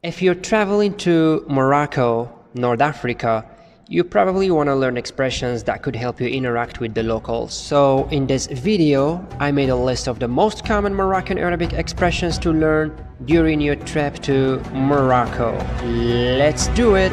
If you're traveling to Morocco, North Africa, you probably want to learn expressions that could help you interact with the locals. So in this video, I made a list of the most common Moroccan Arabic expressions to learn during your trip to Morocco. Let's do it!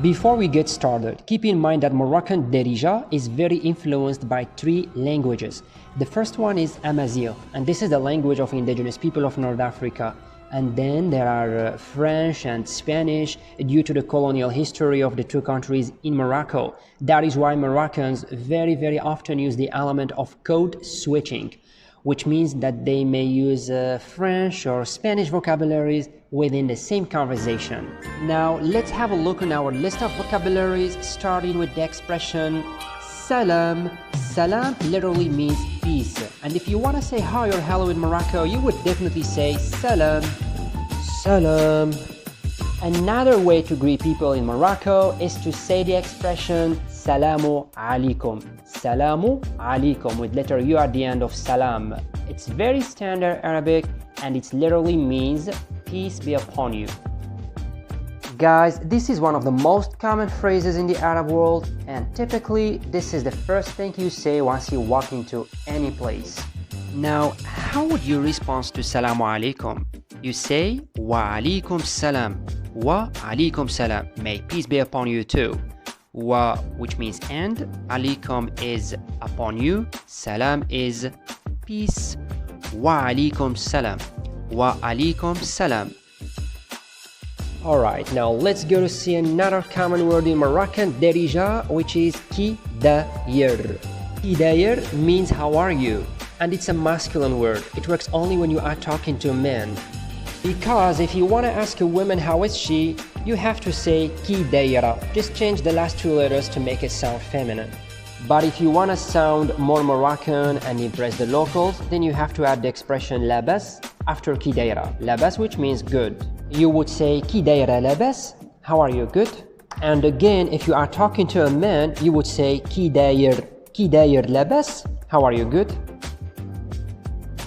Before we get started, keep in mind that Moroccan Darija is very influenced by three languages. The first one is Amazigh, and this is the language of indigenous people of North Africa. And then there are French and Spanish due to the colonial history of the two countries in Morocco. That is why Moroccans very often use the element of code switching, which means that they may use French or Spanish vocabularies within the same conversation. Now let's have a look on our list of vocabularies, starting with the expression salam. Salam literally means peace, and if you want to say hi or hello in Morocco, you would definitely say salam. Salam. Another way to greet people in Morocco is to say the expression salamu alaikum. Salamu alaikum with letter U at the end of salam. It's very standard Arabic and it literally means peace be upon you. Guys, this is one of the most common phrases in the Arab world, and typically this is the first thing you say once you walk into any place. Now, how would you respond to salamu alaikum? You say wa alaikum salam. Wa alaikum salam. May peace be upon you too. Wa, which means and, alaikum is upon you, salam is peace. Wa alaikum salam. Wa alaikum salam. Alright, now let's go to see another common word in Moroccan Darija, which is ki dayir. Ki dayir means how are you, and it's a masculine word. It works only when you are talking to a man. Because if you want to ask a woman how is she, you have to say ki dayira. Just change the last two letters to make it sound feminine. But if you want to sound more Moroccan and impress the locals, then you have to add the expression labas after ki dayira. Labas, which means good. You would say ki dayira labas, how are you, good? And again, if you are talking to a man, you would say ki dayir labas, how are you, good?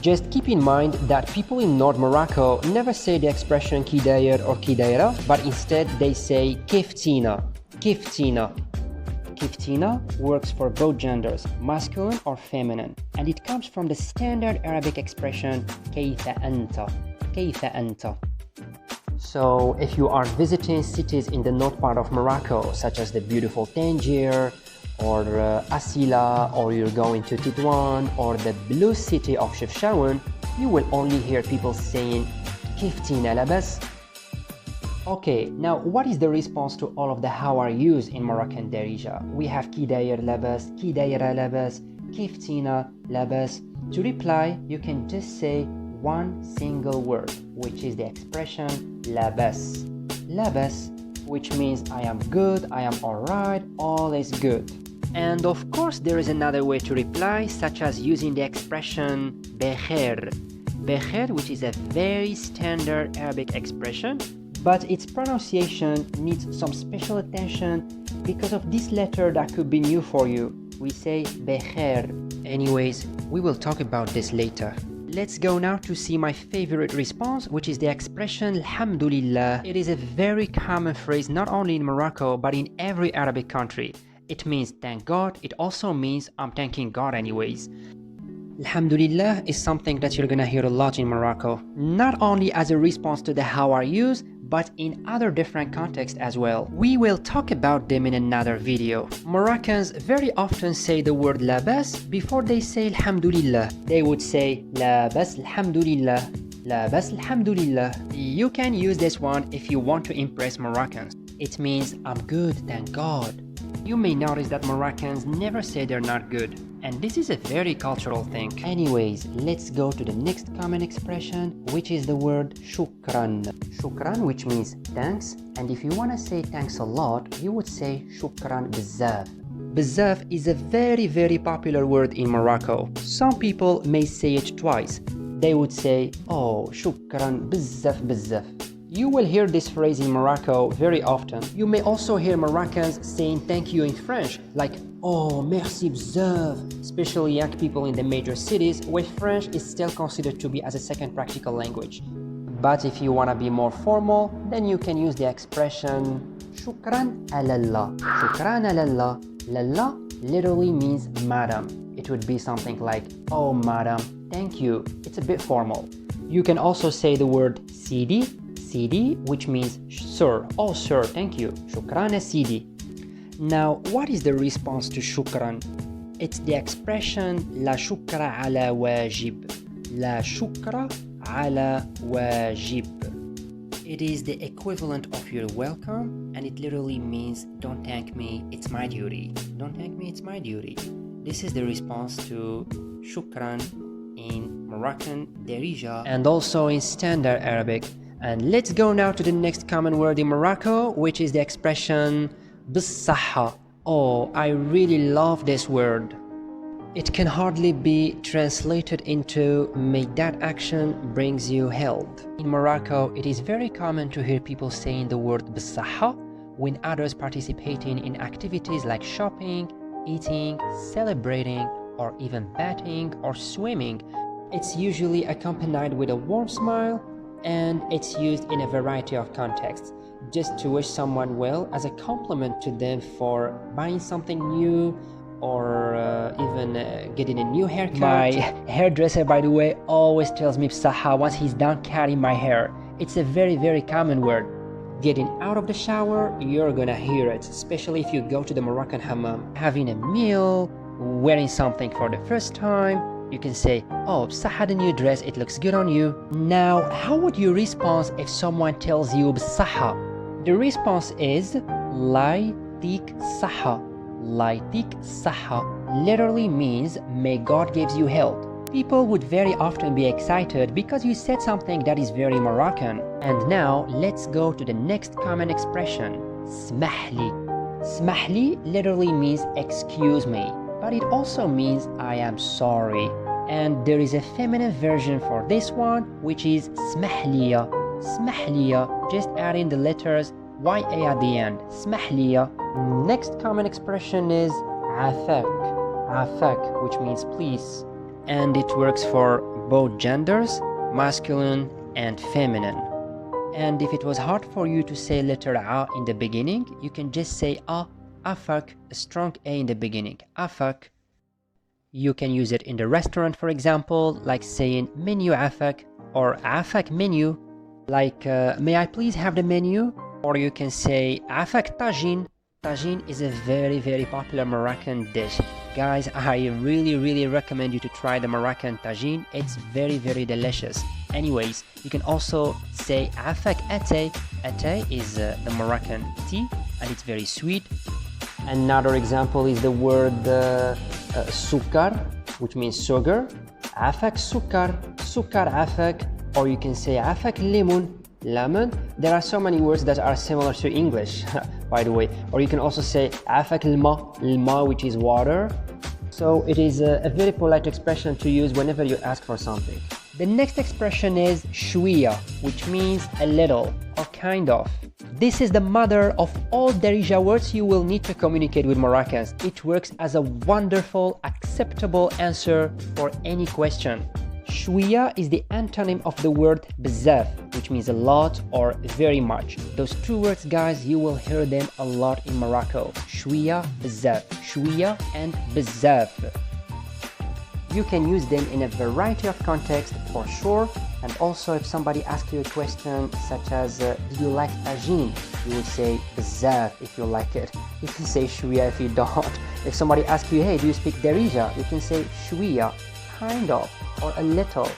Just keep in mind that people in North Morocco never say the expression ki dayir or ki dayira, but instead they say kiftina. Kiftina. Kiftina works for both genders, masculine or feminine, and it comes from the standard Arabic expression kayfa anta. Kayfa anta. So if you are visiting cities in the north part of Morocco, such as the beautiful Tangier, or Asila, or you're going to Tidwan, or the blue city of Chefchaouen, you will only hear people saying kiftina labas. Okay, now what is the response to all of the how are yous in Moroccan Darija? We have ki dayir labas, ki dayira labas, kiftina labas. To reply, you can just say one single word, which is the expression labas. Labas, which means I am good, I am alright, all is good. And of course there is another way to reply, such as using the expression bekhair. Bekhair, which is a very standard Arabic expression, but its pronunciation needs some special attention because of this letter that could be new for you. We say bekhair. Anyways, we will talk about this later. Let's go now to see my favorite response, which is the expression alhamdulillah. It is a very common phrase not only in Morocco but in every Arabic country. It means thank God. It also means I'm thanking God anyways. Alhamdulillah is something that you're gonna hear a lot in Morocco, not only as a response to the how are yous, but in other different contexts as well. We will talk about them in another video. Moroccans very often say the word labas before they say alhamdulillah. They would say labas alhamdulillah, labas alhamdulillah. You can use this one if you want to impress Moroccans. It means I'm good, thank God. You may notice that Moroccans never say they're not good, and this is a very cultural thing. Anyways, let's go to the next common expression, which is the word shukran. Shukran, which means thanks, and if you want to say thanks a lot, you would say shukran bzaf. Bzaf is a very popular word in Morocco. Some people may say it twice. They would say, oh, shukran bzaf bzaf. You will hear this phrase in Morocco very often. You may also hear Moroccans saying thank you in French, like oh, merci bzaf, especially young people in the major cities where French is still considered to be as a second practical language. But if you want to be more formal, then you can use the expression shukran alallah. Shukran alallah. Lalla literally means madam. It would be something like oh madam, thank you. It's a bit formal. You can also say the word sidi, which means sir. Oh sir, thank you. Shukran sidi. Now, what is the response to shukran? It's the expression la shukra ala wajib. La shukra ala wajib. It is the equivalent of you're welcome, and it literally means don't thank me, it's my duty. Don't thank me, it's my duty. This is the response to shukran in Moroccan Darija and also in Standard Arabic. And let's go now to the next common word in Morocco, which is the expression بالصحة. Oh, I really love this word. It can hardly be translated into may that action brings you health. In Morocco, it is very common to hear people saying the word بالصحة when others participating in activities like shopping, eating, celebrating, or even bathing or swimming. It's usually accompanied with a warm smile, and it's used in a variety of contexts, just to wish someone well as a compliment to them for buying something new or even getting a new haircut. My hairdresser, by the way, always tells me bsaha once he's done cutting my hair. It's a very, very common word. Getting out of the shower, you're gonna hear it, especially if you go to the Moroccan hammam. Having a meal, wearing something for the first time, you can say, oh, bsaha the new dress, it looks good on you. Now, how would you respond if someone tells you bsaha? The response is الله يعطيك الصحة. الله يعطيك الصحة literally means may God gives you health. People would very often be excited because you said something that is very Moroccan. And now let's go to the next common expression, smahli. Smahli literally means excuse me, but it also means I am sorry. And there is a feminine version for this one, which is smahliya. Smahliya, just adding the letters YA at the end. Smahliya. Next common expression is afak. Afak, which means please. And it works for both genders, masculine and feminine. And if it was hard for you to say letter A in the beginning, you can just say afak, a strong A in the beginning. Afak. You can use it in the restaurant, for example, like saying menu afak or afak menu, like may I please have the menu? Or you can say afak tagine. Tagine is a very, very popular Moroccan dish. Guys, I really recommend you to try the Moroccan tagine. It's very, very delicious. Anyways, you can also say afak ate. Ate is the Moroccan tea, and it's very sweet. Another example is the word sukar, which means sugar. Afak sukar, sukar afak. Or you can say afak lemon, lemon. There are so many words that are similar to English, by the way. Or you can also say afak lma, which is water. So it is a very polite expression to use whenever you ask for something. The next expression is shwiya, which means a little or kind of. This is the mother of all Darija words you will need to communicate with Moroccans. It works as a wonderful, acceptable answer for any question. Shwiya is the antonym of the word bzaf, which means a lot or very much. Those two words, guys, you will hear them a lot in Morocco. Shwiya, bzaf. Shwiya and bzaf. You can use them in a variety of contexts for sure. And also if somebody asks you a question such as do you like tagine? You will say bzaf if you like it. You can say shwiya if you don't. If somebody asks you, hey, do you speak Darija? You can say shwiya, kind of, or a little.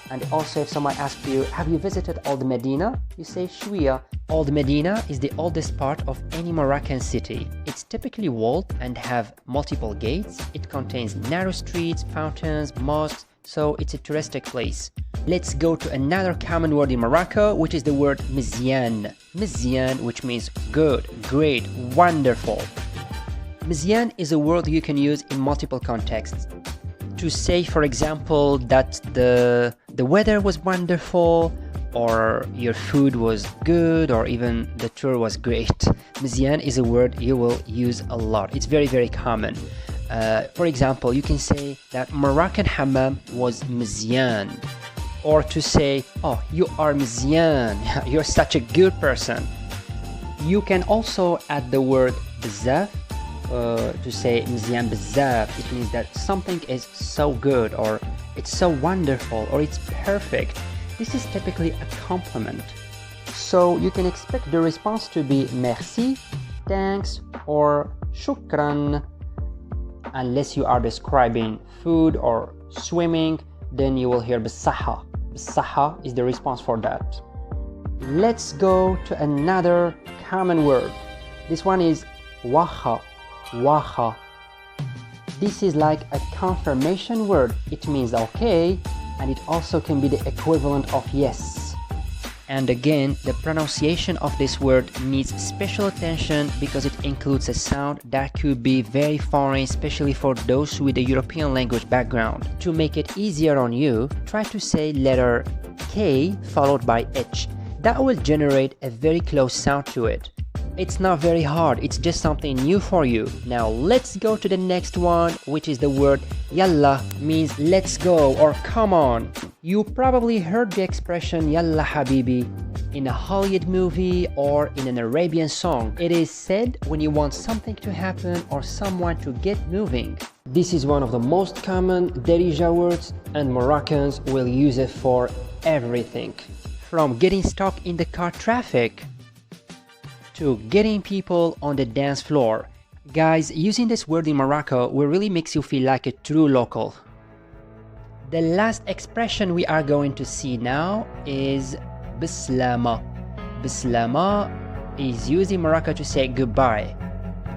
And also if someone asks you, have you visited Old Medina? You say shwiya. Old Medina is the oldest part of any Moroccan city. It's typically walled and have multiple gates. It contains narrow streets, fountains, mosques, so it's a touristic place. Let's go to another common word in Morocco, which is the word mizyan. Mizyan, which means good, great, wonderful. Mizyan is a word you can use in multiple contexts. To say, for example, that the weather was wonderful, or your food was good, or even the tour was great. مزيان is a word you will use a lot. It's very, very common. For example, you can say that Moroccan hammam was مزيان, or to say, oh, you are مزيان, you're such a good person. You can also add the word بزاف to say مزيان بزاف. It means that something is so good, or it's so wonderful, or it's perfect. This is typically a compliment. So you can expect the response to be merci, thanks, or shukran. Unless you are describing food or swimming, then you will hear بالصحة. بالصحة is the response for that. Let's go to another common word. This one is waha. Waha. This is like a confirmation word. It means okay, and it also can be the equivalent of yes. And again, the pronunciation of this word needs special attention because it includes a sound that could be very foreign, especially for those with a European language background. To make it easier on you, try to say letter K followed by H. That will generate a very close sound to it. It's not very hard, it's just something new for you. Now let's go to the next one, which is the word yalla, means let's go or come on. You probably heard the expression yalla habibi in a Hollywood movie or in an Arabian song. It is said when you want something to happen or someone to get moving. This is one of the most common Darija words, and Moroccans will use it for everything. From getting stuck in the car traffic to getting people on the dance floor. Guys, using this word in Morocco will really makes you feel like a true local. The last expression we are going to see now is bislama. Bislama is used in Morocco to say goodbye,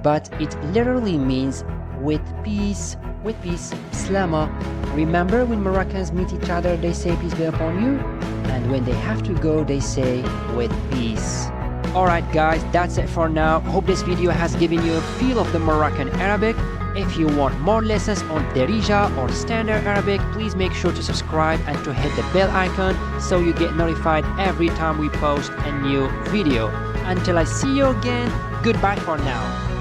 but it literally means with peace, bislama. Remember when Moroccans meet each other, they say peace be upon you, and when they have to go, they say with peace. Alright guys, that's it for now. Hope this video has given you a feel of the Moroccan Arabic. If you want more lessons on Darija or Standard Arabic, please make sure to subscribe and to hit the bell icon so you get notified every time we post a new video. Until I see you again, goodbye for now.